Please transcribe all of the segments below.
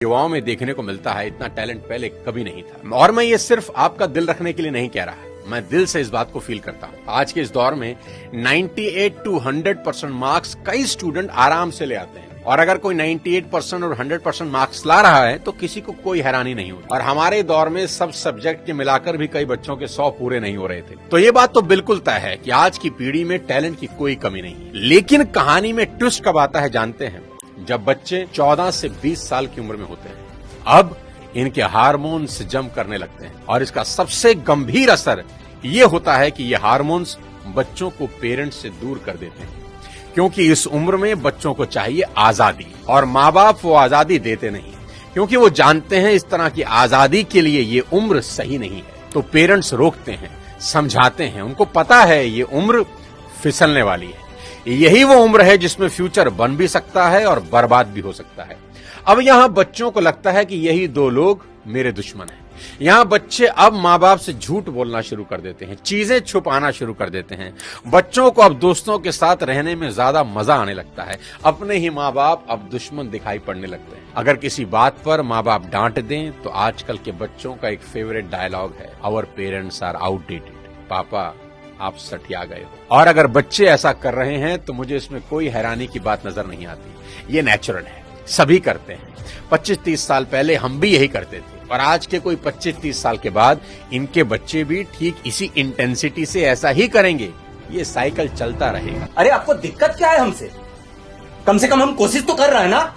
युवाओं में देखने को मिलता है, इतना टैलेंट पहले कभी नहीं था। और मैं ये सिर्फ आपका दिल रखने के लिए नहीं कह रहा, मैं दिल से इस बात को फील करता हूँ। आज के इस दौर में 98 to 100% मार्क्स कई स्टूडेंट आराम से ले आते हैं, और अगर कोई 98% और 100% मार्क्स ला रहा है तो किसी को कोई हैरानी नहीं होती। और हमारे दौर में सब सब्जेक्ट के मिलाकर भी कई बच्चों के 100 पूरे नहीं हो रहे थे। तो ये बात तो बिल्कुल तय है कि आज की पीढ़ी में टैलेंट की कोई कमी नहीं है। लेकिन कहानी में ट्विस्ट कब आता है जानते हैं? जब बच्चे 14 से 20 साल की उम्र में होते हैं। अब इनके हार्मोन्स जम करने लगते हैं, और इसका सबसे गंभीर असर ये होता है कि ये हार्मोन्स बच्चों को पेरेंट्स से दूर कर देते हैं, क्योंकि इस उम्र में बच्चों को चाहिए आजादी, और माँ बाप वो आजादी देते नहीं, क्योंकि वो जानते हैं इस तरह की आजादी के लिए ये उम्र सही नहीं है। तो पेरेंट्स रोकते हैं, समझाते हैं, उनको पता है ये उम्र फिसलने वाली है, यही वो उम्र है जिसमें फ्यूचर बन भी सकता है और बर्बाद भी हो सकता है। अब यहां बच्चों को लगता है कि यही दो लोग मेरे दुश्मन हैं। यहां बच्चे अब माँ बाप से झूठ बोलना शुरू कर देते हैं, चीजें छुपाना शुरू कर देते हैं। बच्चों को अब दोस्तों के साथ रहने में ज्यादा मजा आने लगता है, अपने ही माँ बाप अब दुश्मन दिखाई पड़ने लगते हैं। अगर किसी बात पर माँ बाप डांट दें तो आजकल के बच्चों का एक फेवरेट डायलॉग है, आवर पेरेंट्स आर आउटडेटेड। पापा आप सठिया गए हो। और अगर बच्चे ऐसा कर रहे हैं तो मुझे इसमें कोई हैरानी की बात नजर नहीं आती, ये नेचुरल है, सभी करते हैं। 25-30 साल पहले हम भी यही करते थे, और आज के कोई 25-30 साल के बाद इनके बच्चे भी ठीक इसी इंटेंसिटी से ऐसा ही करेंगे। ये साइकिल चलता रहेगा। अरे आपको दिक्कत क्या है हमसे? कम से कम हम कोशिश तो कर रहे हैं ना।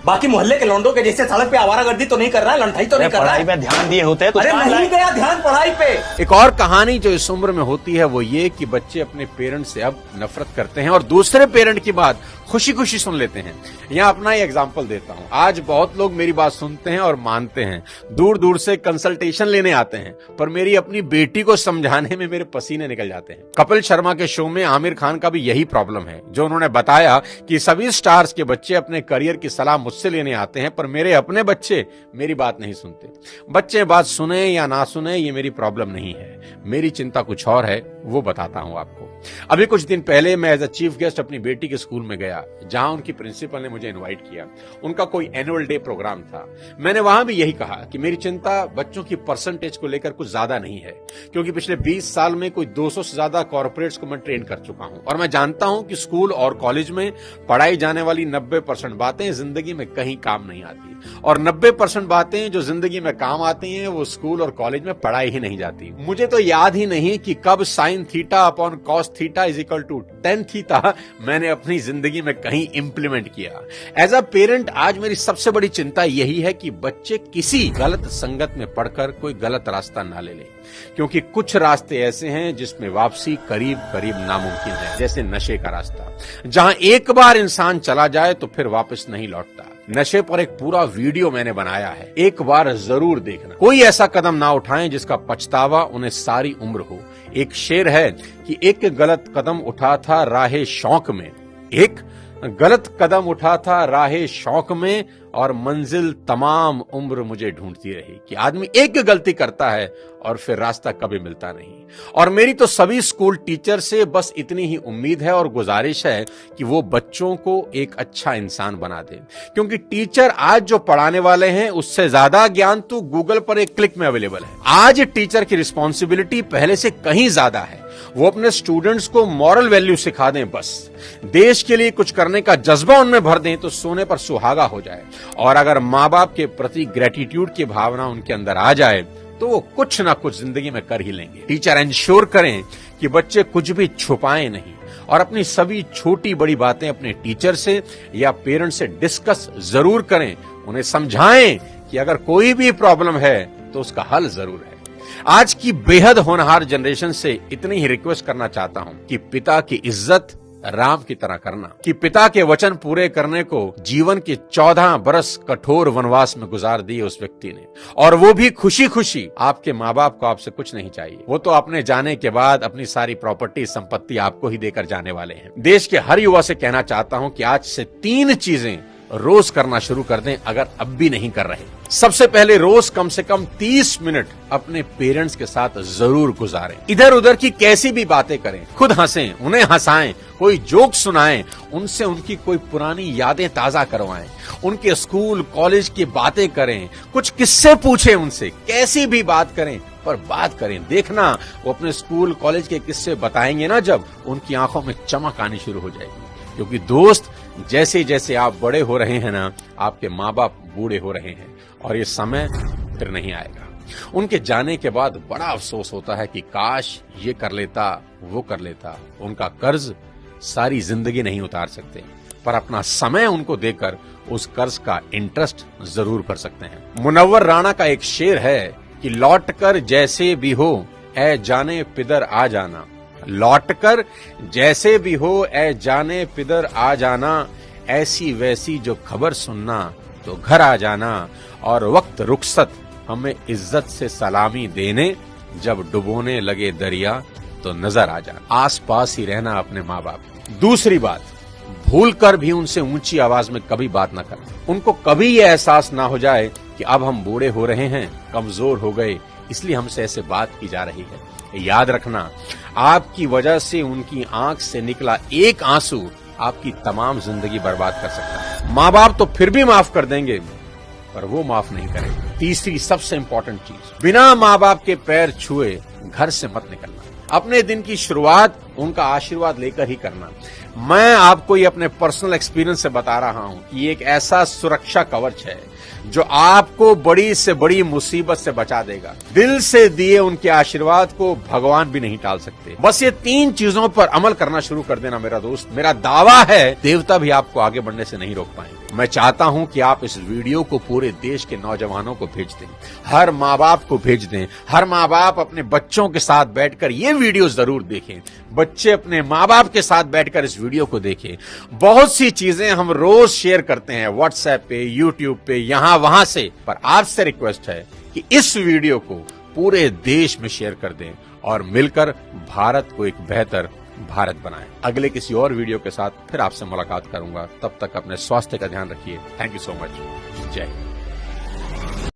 बाकी मोहल्ले के लौंडों के जैसे सड़क पे आवारागर्दी तो नहीं कर रहा है, लंठाई तो नहीं कर रहा है। पढ़ाई पे ध्यान दिए होते हैं तो अरे नहीं गया ध्यान पढ़ाई पे। एक और कहानी जो इस उम्र में होती है वो ये कि बच्चे अपने पेरेंट से अब नफरत करते हैं और दूसरे पेरेंट की बात खुशी खुशी सुन लेते हैं। यहाँ अपना ही एग्जाम्पल देता हूँ। आज बहुत लोग मेरी बात सुनते हैं और मानते हैं, दूर दूर से कंसल्टेशन लेने आते हैं, पर मेरी अपनी बेटी को समझाने में मेरे पसीने निकल जाते हैं। कपिल शर्मा के शो में आमिर खान का भी यही प्रॉब्लम है, जो उन्होंने बताया कि सभी स्टार्स के बच्चे अपने करियर की सलाह मुझसे लेने आते हैं, पर मेरे अपने बच्चे मेरी बात नहीं सुनते। बच्चे बात सुने या ना सुने ये मेरी प्रॉब्लम नहीं है, मेरी चिंता कुछ और है, वो बताता हूं आपको। अभी कुछ दिन पहले मैं एज अ चीफ गेस्ट अपनी बेटी के स्कूल में गया, जहां उनकी प्रिंसिपल ने मुझे इनवाइट किया। उनका कोई एनुअल डे प्रोग्राम था। मैंने वहां भी यही कहा कि मेरी चिंता बच्चों की परसेंटेज को लेकर कुछ ज्यादा नहीं है, क्योंकि पिछले 20 साल में कोई 200 से ज्यादा कॉर्पोरेट्स को मैं ट्रेन कर चुका हूं, और मैं जानता हूं कि स्कूल और कॉलेज में पढ़ाई जाने वाली 90% बातें जिंदगी में कहीं काम नहीं आती, और 90% बातें जो जिंदगी में काम आती हैं वो स्कूल और कॉलेज में पढ़ाई ही नहीं जाती। मुझे तो याद ही नहीं कि कब sine theta upon cos theta is equal to tan theta मैंने अपनी जिंदगी में कहीं इंप्लीमेंट किया। एज अ पेरेंट आज मेरी सबसे बड़ी चिंता यही है कि बच्चे किसी गलत संगत में पढ़कर कोई गलत रास्ता ना ले लें, क्योंकि कुछ रास्ते ऐसे हैं जिसमें वापसी करीब करीब नामुमकिन है, जैसे नशे का रास्ता, जहां एक बार इंसान चला जाए तो फिर वापस नहीं लौटता। नशे पर एक पूरा वीडियो मैंने बनाया है, एक बार जरूर देखना। कोई ऐसा कदम ना उठाएं जिसका पछतावा उन्हें सारी उम्र हो। एक शेर है कि एक गलत कदम उठा था राहे शौक में, एक गलत कदम उठा था राहे शौक में, और मंजिल तमाम उम्र मुझे ढूंढती रही। कि आदमी एक गलती करता है और फिर रास्ता कभी मिलता नहीं। और मेरी तो सभी स्कूल टीचर से बस इतनी ही उम्मीद है और गुजारिश है कि वो बच्चों को एक अच्छा इंसान बना दे, क्योंकि टीचर आज जो पढ़ाने वाले हैं उससे ज्यादा ज्ञान तो गूगल पर एक क्लिक में अवेलेबल है। आज टीचर की रिस्पॉन्सिबिलिटी पहले से कहीं ज्यादा है। वो अपने स्टूडेंट्स को मॉरल वैल्यू सिखा दें, बस देश के लिए कुछ करने का जज्बा उनमें भर दें तो सोने पर सुहागा हो जाए। और अगर माँ बाप के प्रति ग्रेटिट्यूड की भावना उनके अंदर आ जाए तो वो कुछ ना कुछ जिंदगी में कर ही लेंगे। टीचर इंश्योर करें कि बच्चे कुछ भी छुपाएं नहीं, और अपनी सभी छोटी बड़ी बातें अपने टीचर से या पेरेंट्स से डिस्कस जरूर करें। उन्हें समझाएं कि अगर कोई भी प्रॉब्लम है तो उसका हल जरूर है। आज की बेहद होनहार जनरेशन से इतनी ही रिक्वेस्ट करना चाहता हूं कि पिता की इज्जत राम की तरह करना, कि पिता के वचन पूरे करने को जीवन के 14 बरस कठोर वनवास में गुजार दिए उस व्यक्ति ने, और वो भी खुशी खुशी। आपके माँ बाप को आपसे कुछ नहीं चाहिए, वो तो अपने जाने के बाद अपनी सारी प्रॉपर्टी संपत्ति आपको ही देकर जाने वाले हैं। देश के हर युवा से कहना चाहता हूं कि आज से 3 चीजें रोज करना शुरू कर दें अगर अब भी नहीं कर रहे। सबसे पहले रोज कम से कम 30 मिनट अपने पेरेंट्स के साथ जरूर गुजारें। इधर उधर की कैसी भी बातें करें, खुद हंसें, उन्हें हंसाएं, कोई जोक सुनाएं, उनसे उनकी कोई पुरानी यादें ताजा करवाएं, उनके स्कूल कॉलेज की बातें करें, कुछ किस्से पूछें उनसे, कैसी भी बात करें पर बात करें। देखना वो अपने स्कूल कॉलेज के किस्से बताएंगे ना, जब उनकी आंखों में चमक आनी शुरू हो जाएगी। क्योंकि दोस्त, जैसे जैसे आप बड़े हो रहे हैं ना, आपके माँ बाप बूढ़े हो रहे हैं और ये समय फिर नहीं आएगा। उनके जाने के बाद बड़ा अफसोस होता है कि काश ये कर लेता, वो कर लेता। उनका कर्ज सारी जिंदगी नहीं उतार सकते, पर अपना समय उनको देकर उस कर्ज का इंटरेस्ट जरूर कर सकते हैं। मुनव्वर राणा का एक शेर है कि लौटकर जैसे भी हो ऐ जाने पिदर आ जाना, लौटकर जैसे भी हो ऐ जाने पिदर आ जाना, ऐसी वैसी जो खबर सुनना तो घर आ जाना, और वक्त रुखसत हमें इज्जत से सलामी देने, जब डुबोने लगे दरिया तो नजर आ जाना। आस पास ही रहना अपने माँ बाप। दूसरी बात, भूल कर भी उनसे ऊंची आवाज में कभी बात ना करें। उनको कभी ये एहसास ना हो जाए कि अब हम बूढ़े हो रहे हैं, कमजोर हो गए, इसलिए हमसे ऐसे बात की जा रही है। याद रखना, आपकी वजह से उनकी आंख से निकला एक आंसू आपकी तमाम जिंदगी बर्बाद कर सकता है। माँ बाप तो फिर भी माफ कर देंगे, पर वो माफ नहीं करेंगे। तीसरी सबसे इंपॉर्टेंट चीज, बिना माँ बाप के पैर छुए घर से मत निकलना। अपने दिन की शुरुआत उनका आशीर्वाद लेकर ही करना। मैं आपको ये अपने पर्सनल एक्सपीरियंस से बता रहा हूं कि ये एक ऐसा सुरक्षा कवच है जो आपको बड़ी से बड़ी मुसीबत से बचा देगा। दिल से दिए उनके आशीर्वाद को भगवान भी नहीं टाल सकते। बस ये 3 चीजों पर अमल करना शुरू कर देना मेरा दोस्त। मेरा दावा है देवता भी आपको आगे बढ़ने से नहीं रोक पाएंगे। मैं चाहता हूं कि आप इस वीडियो को पूरे देश के नौजवानों को भेज दें, हर माँ बाप को भेज दें। हर माँ बाप अपने बच्चों के साथ बैठकर ये वीडियो जरूर देखें। बच्चे अपने माँ बाप के साथ बैठकर इस वीडियो को देखें। बहुत सी चीजें हम रोज शेयर करते हैं व्हाट्सएप पे, यूट्यूब पे, यहां वहां से, पर आपसे रिक्वेस्ट है कि इस वीडियो को पूरे देश में शेयर कर दें और मिलकर भारत को एक बेहतर भारत बनाएं। अगले किसी और वीडियो के साथ फिर आपसे मुलाकात करूंगा। तब तक अपने स्वास्थ्य का ध्यान रखिए। Thank you so much. जय हिंद।